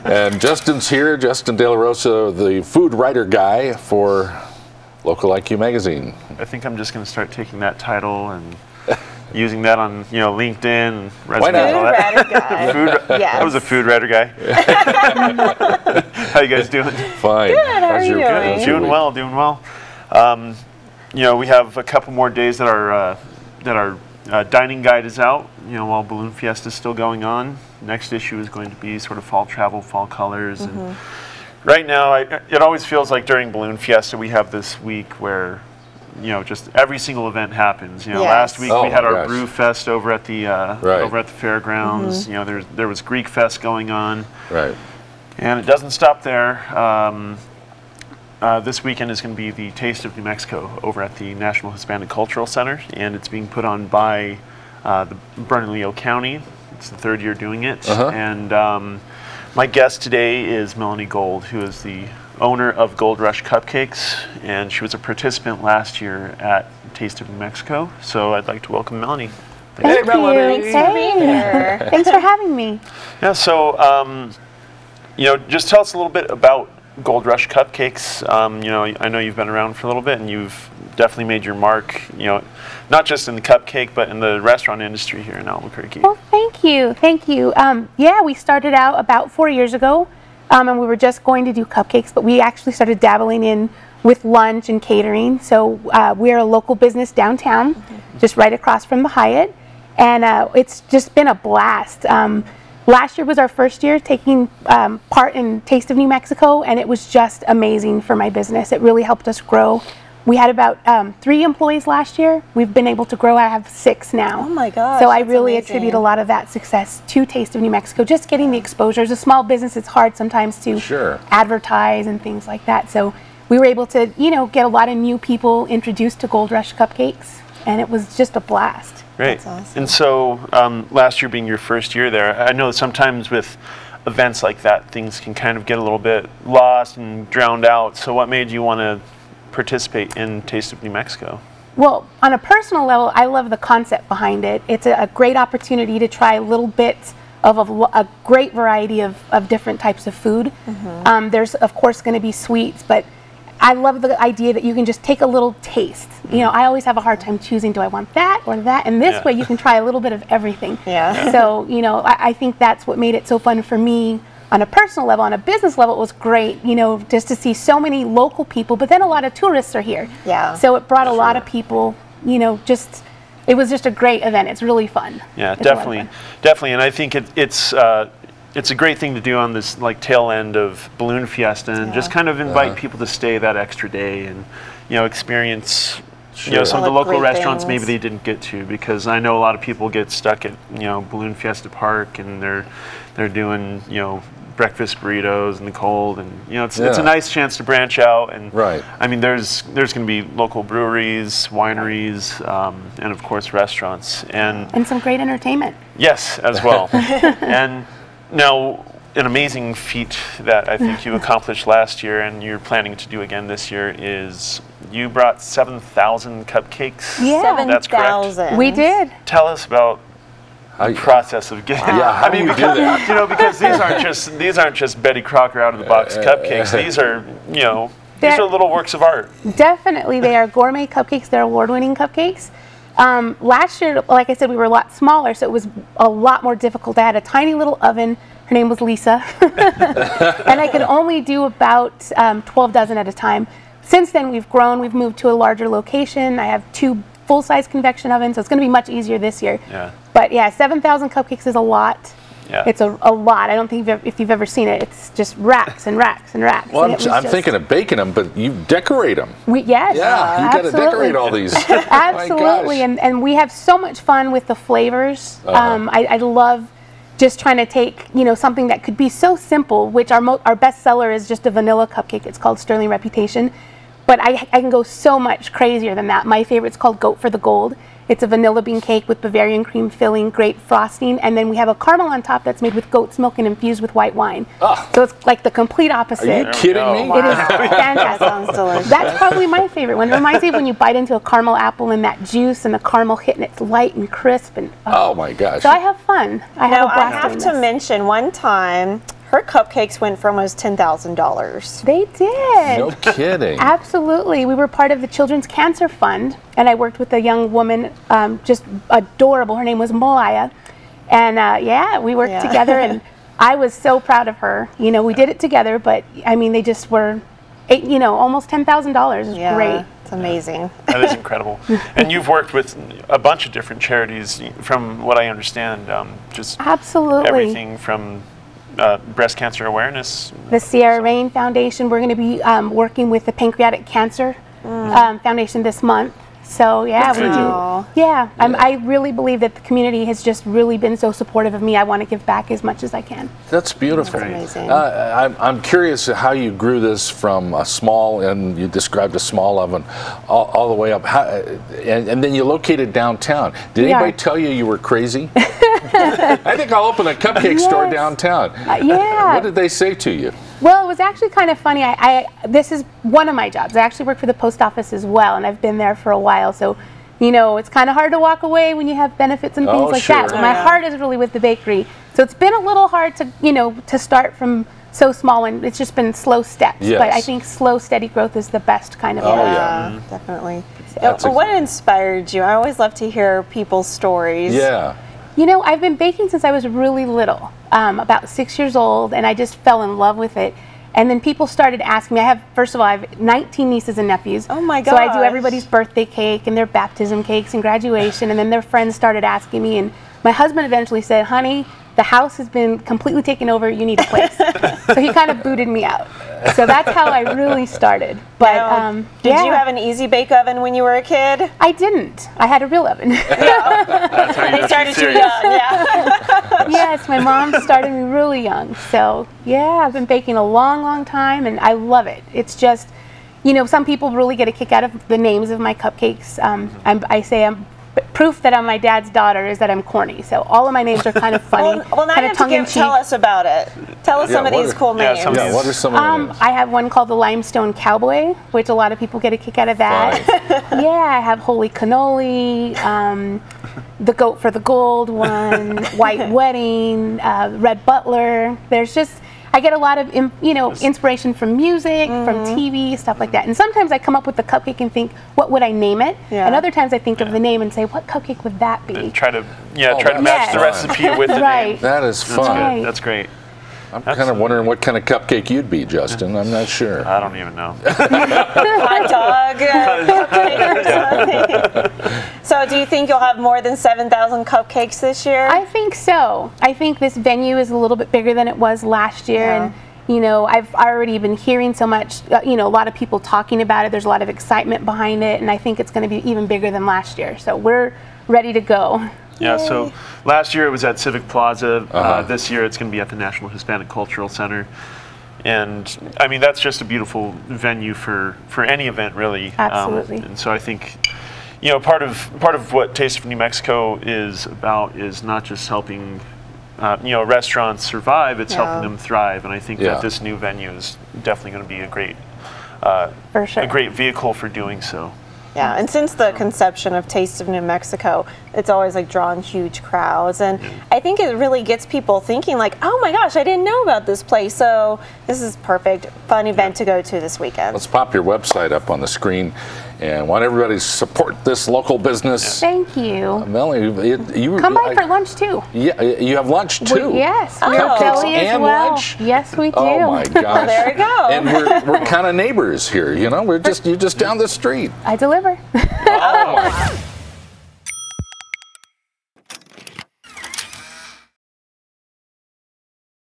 And Justin's here, Justin De La Rosa, the food writer guy for Local IQ magazine. I think I'm just going to start taking that title and using that on, LinkedIn, Why not? Food writer guy. Yes. I was a food writer guy. How you guys doing? Fine. Good. How are you doing? Doing well. Doing well. We have a couple more days that our dining guide is out. While Balloon Fiesta is still going on. Next issue is going to be sort of fall travel, fall colors, and right now it always feels like during Balloon Fiesta we have this week where just every single event happens. Yes. Last week we had our gosh. Brew Fest over at the fairgrounds. There was Greek Fest going on. Right. And it doesn't stop there. This weekend is going to be the Taste of New Mexico over at the National Hispanic Cultural Center, and it's being put on by the Bernalillo County. It's the third year doing it. And my guest today is Melanie Gold, who is the owner of Gold Rush Cupcakes, and she was a participant last year at Taste of New Mexico. So I'd like to welcome Melanie. Thanks for being here. Thanks for having me. Yeah, so, just tell us a little bit about Gold Rush Cupcakes. I know you've been around for a little bit, and you've definitely made your mark, not just in the cupcake, but in the restaurant industry here in Albuquerque. Well, thank you. Thank you. We started out about 4 years ago, and we were just going to do cupcakes, but we actually started dabbling in with lunch and catering. So we're a local business downtown, just right across from the Hyatt, and it's just been a blast. Last year was our first year taking part in Taste of New Mexico, and it was just amazing for my business. It really helped us grow. We had about 3 employees last year. We've been able to grow. I have 6 now. Oh my gosh. So I really attribute a lot of that success to Taste of New Mexico, just getting the exposure. As a small business, it's hard sometimes to advertise and things like that. So we were able to, get a lot of new people introduced to Gold Rush Cupcakes, and it was just a blast. Great. That's awesome. And so last year being your first year there, I know sometimes with events like that, things can kind of get a little bit lost and drowned out. So what made you want to participate in Taste of New Mexico? Well, on a personal level, I love the concept behind it. It's a great opportunity to try little bits of a great variety of different types of food. There's, of course, going to be sweets, but I love the idea that you can just take a little taste. I always have a hard time choosing, do I want that or that? And this way you can try a little bit of everything. So, I think that's what made it so fun for me on a personal level. On a business level, it was great, just to see so many local people, but then a lot of tourists are here. So it brought a lot of people, it was just a great event. It's really fun. Yeah, definitely. And I think it's a great thing to do on this tail end of Balloon Fiesta, and just kind of invite people to stay that extra day and experience some of the local restaurants maybe they didn't get to, because I know a lot of people get stuck at Balloon Fiesta Park, and they're doing breakfast burritos in the cold, and it's a nice chance to branch out. And I mean, there's going to be local breweries, wineries, and of course restaurants, and some great entertainment. Yes, as well. And now, an amazing feat that I think you accomplished last year and you're planning to do again this year is you brought 7,000 cupcakes. Yeah, that's correct. We did. Tell us about the process of getting. How do you do that? Because these aren't just Betty Crocker out of the box cupcakes. These are these are little works of art. Definitely, they are gourmet cupcakes. They're award-winning cupcakes. Last year, like I said, we were a lot smaller, so it was a lot more difficult. I had a tiny little oven. Her name was Lisa, and I could only do about 12 dozen at a time. Since then, we've grown. We've moved to a larger location. I have 2 full-size convection ovens, so it's going to be much easier this year. But yeah, 7,000 cupcakes is a lot. It's a lot. I don't think if you've ever seen it, it's just racks and racks and racks. Well, I'm thinking of baking them, but you decorate them. Yes. Yeah, you got to decorate all these. Absolutely, and we have so much fun with the flavors. I love just trying to take something that could be so simple, which our best seller is just a vanilla cupcake. It's called Sterling Reputation, but I can go so much crazier than that. My favorite's called Goat for the Gold. It's a vanilla bean cake with Bavarian cream filling, grape frosting, and then we have a caramel on top that's made with goat's milk and infused with white wine. So it's like the complete opposite. Are you kidding me? It is fantastic. That sounds delicious. That's probably my favorite one. It reminds me of when you bite into a caramel apple and that juice and the caramel hit, and it's light and crisp. And oh my gosh. So I have fun. I have a blast I have doing to this. mention one time her cupcakes went for almost $10,000. They did. No kidding. Absolutely. We were part of the Children's Cancer Fund, and I worked with a young woman, just adorable. Her name was Malaya. And yeah, we worked together, and I was so proud of her. You know, we did it together, but I mean, they just were, almost $10,000. It's great. It's amazing. That is incredible. And you've worked with a bunch of different charities, from what I understand, just Absolutely. everything from breast cancer awareness. The Sierra Rain Foundation, we're going to be working with the Pancreatic Cancer Foundation this month. So yeah, we do. Yeah, I really believe that the community has just really been so supportive of me. I want to give back as much as I can. That's beautiful. That's amazing. I'm curious how you grew this from a small, and you described a small oven, all the way up. And then you located downtown. Did anybody tell you were crazy? I think I'll open a cupcake store downtown. Yeah. What did they say to you? Well, it was actually kind of funny. This is one of my jobs. I actually work for the post office as well, and I've been there for a while. So, it's kind of hard to walk away when you have benefits and things like that. But my heart is really with the bakery. So it's been a little hard to, to start from so small, and it's just been slow steps. Yes. But I think slow, steady growth is the best kind of. Definitely. What inspired you? I always love to hear people's stories. Yeah. I've been baking since I was really little, about 6 years old, and I just fell in love with it. And then people started asking me. First of all, I have 19 nieces and nephews. Oh my gosh. So I do everybody's birthday cake and their baptism cakes and graduation, and then their friends started asking me, and my husband eventually said, "Honey, the house has been completely taken over. You need a place." So he kind of booted me out. So that's how I really started. But did you have an easy bake oven when you were a kid? I didn't. I had a real oven. That's how They started you young, yeah. Yes, my mom started me really young. So yeah, I've been baking a long, long time, and I love it. It's just, some people really get a kick out of the names of my cupcakes. I say I'm proof that I'm my dad's daughter is that I'm corny. So all of my names are kind of funny. Well, now you have to tell us about it. Tell us some of these cool names. Yeah, what are some of the names? I have one called the Limestone Cowboy, which a lot of people get a kick out of that. Yeah, I have Holy Cannoli, the Goat for the Gold one, White Wedding, Red Butler. I get a lot of inspiration from music, from TV, stuff like that. And sometimes I come up with the cupcake and think, what would I name it? Yeah. And other times I think of the name and say, what cupcake would that be? And try to match the recipe with the name. That is fun. That's great. I'm kind of wondering what kind of cupcake you'd be, Justin. I'm not sure. I don't even know. Hot dog. So do you think you'll have more than 7,000 cupcakes this year? I think so. I think this venue is a little bit bigger than it was last year. And I've already been hearing so much, a lot of people talking about it. There's a lot of excitement behind it, and I think it's going to be even bigger than last year. So we're ready to go. Yeah, so last year it was at Civic Plaza. This year it's going to be at the National Hispanic Cultural Center. And I mean, that's just a beautiful venue for any event, really. Absolutely. And so I think, part of what Taste of New Mexico is about is not just helping restaurants survive, it's helping them thrive. And I think that this new venue is definitely going to be a great a great vehicle for doing so. Yeah, and since the conception of Taste of New Mexico, it's always drawn huge crowds, and I think it really gets people thinking oh my gosh, I didn't know about this place. So this is perfect, fun event to go to this weekend. Let's pop your website up on the screen, and want everybody to support this local business. Thank you. Melanie, you come by for lunch too. Yeah, you have lunch too. Yes, cupcakes and lunch. Yes, we do. Oh my gosh! There you go. And we're kind of neighbors here. You're just down the street. I deliver. Oh my.